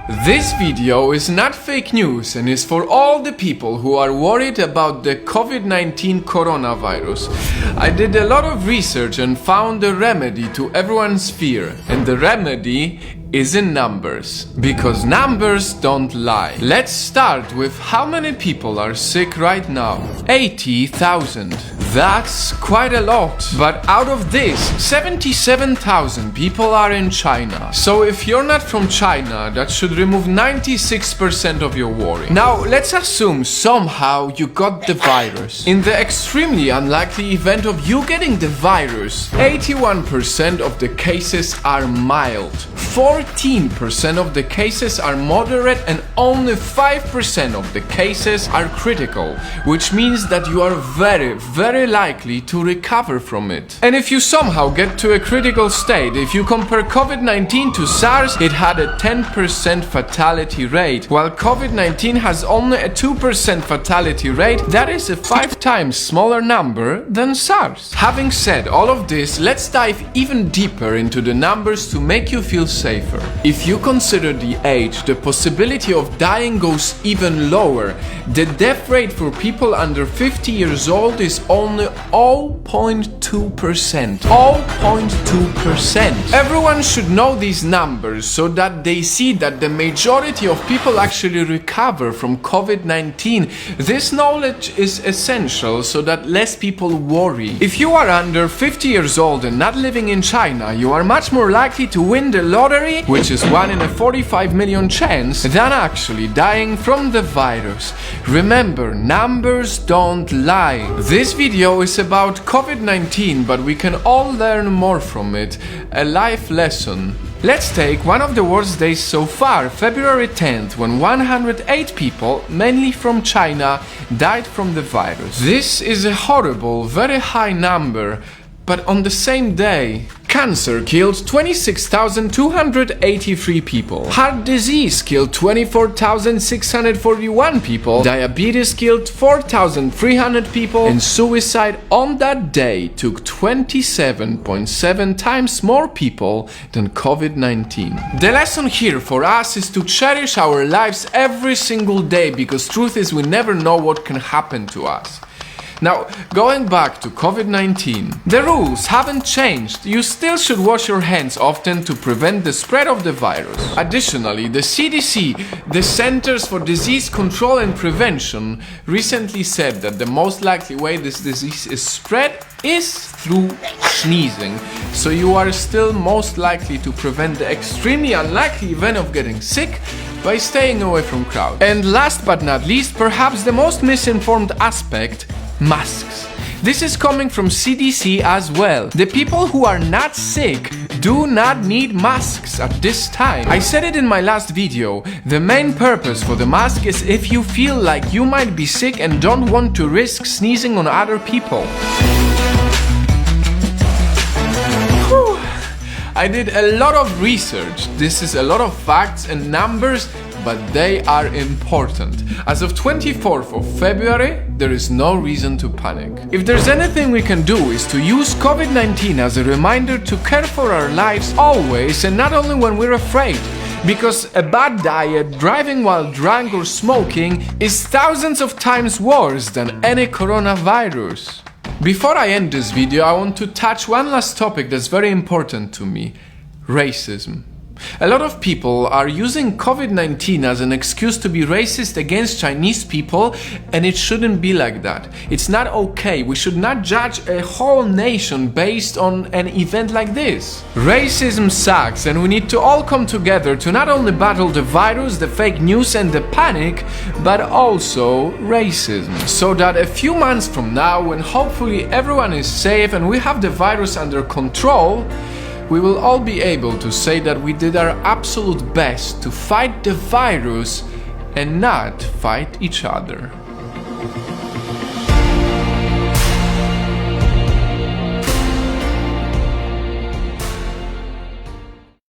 This video is not fake news and is for all the people who are worried about the COVID-19 coronavirus. I did a lot of research and found a remedy to everyone's fear, and the remedy is in numbers, because numbers don't lie. Let's start with how many people are sick right now. 80,000. That's quite a lot. But out of this, 77,000 people are in China. So if you're not from China, that should remove 96% of your worry. Now, let's assume somehow you got the virus. In the extremely unlikely event of you getting the virus, 81% of the cases are mild. 14% of the cases are moderate and only 5% of the cases are critical, which means that you are very likely to recover from it. And if you somehow get to a critical state, if you compare COVID-19 to SARS, it had a 10% fatality rate, while COVID-19 has only a 2% fatality rate. That is a 5 times smaller number than SARS. Having said all of this, let's dive even deeper into the numbers to make you feel safer. If you consider the age, the possibility of dying goes even lower. The death rate for people under 50 years old is only 0.2%. 0.2%. Everyone should know these numbers so that they see that the majority of people actually recover from COVID-19. This knowledge is essential so that less people worry. If you are under 50 years old and not living in China, you are much more likely to win the lottery, which is 1 in a 45 million chance, than actually dying from the virus. Remember, numbers don't lie. This video is about COVID-19, but we can all learn more from it. A life lesson. Let's take one of the worst days so far, February 10th, when 108 people, mainly from China, died from the virus. This is a horrible, very high number, but on the same day, cancer killed 26,283 people. Heart disease killed 24,641 people. Diabetes killed 4,300 people. And suicide on that day took 27.7 times more people than COVID-19. The lesson here for us is to cherish our lives every single day, because truth is we never know what can happen to us. Now, going back to COVID-19, the rules haven't changed. You still should wash your hands often to prevent the spread of the virus. Additionally, the CDC, the Centers for Disease Control and Prevention, recently said that the most likely way this disease is spread is through sneezing. So you are still most likely to prevent the extremely unlikely event of getting sick by staying away from crowds. And last but not least, perhaps the most misinformed aspect, masks. This is coming from CDC as well. The people who are not sick do not need masks at this time. I said it in my last video. The main purpose for the mask is if you feel like you might be sick and don't want to risk sneezing on other people. Whew. I did a lot of research. This is a lot of facts and numbers, but they are important. As of 24th of February, there is no reason to panic. If there's anything we can do is to use COVID-19 as a reminder to care for our lives always, and not only when we're afraid. Because a bad diet, driving while drunk or smoking is thousands of times worse than any coronavirus. Before I end this video, I want to touch one last topic that's very important to me: racism. A lot of people are using COVID-19 as an excuse to be racist against Chinese people, and it shouldn't be like that. It's not okay. We should not judge a whole nation based on an event like this. Racism sucks, and we need to all come together to not only battle the virus, the fake news and the panic, but also racism. So that a few months from now, when hopefully everyone is safe and we have the virus under control, we will all be able to say that we did our absolute best to fight the virus and not fight each other.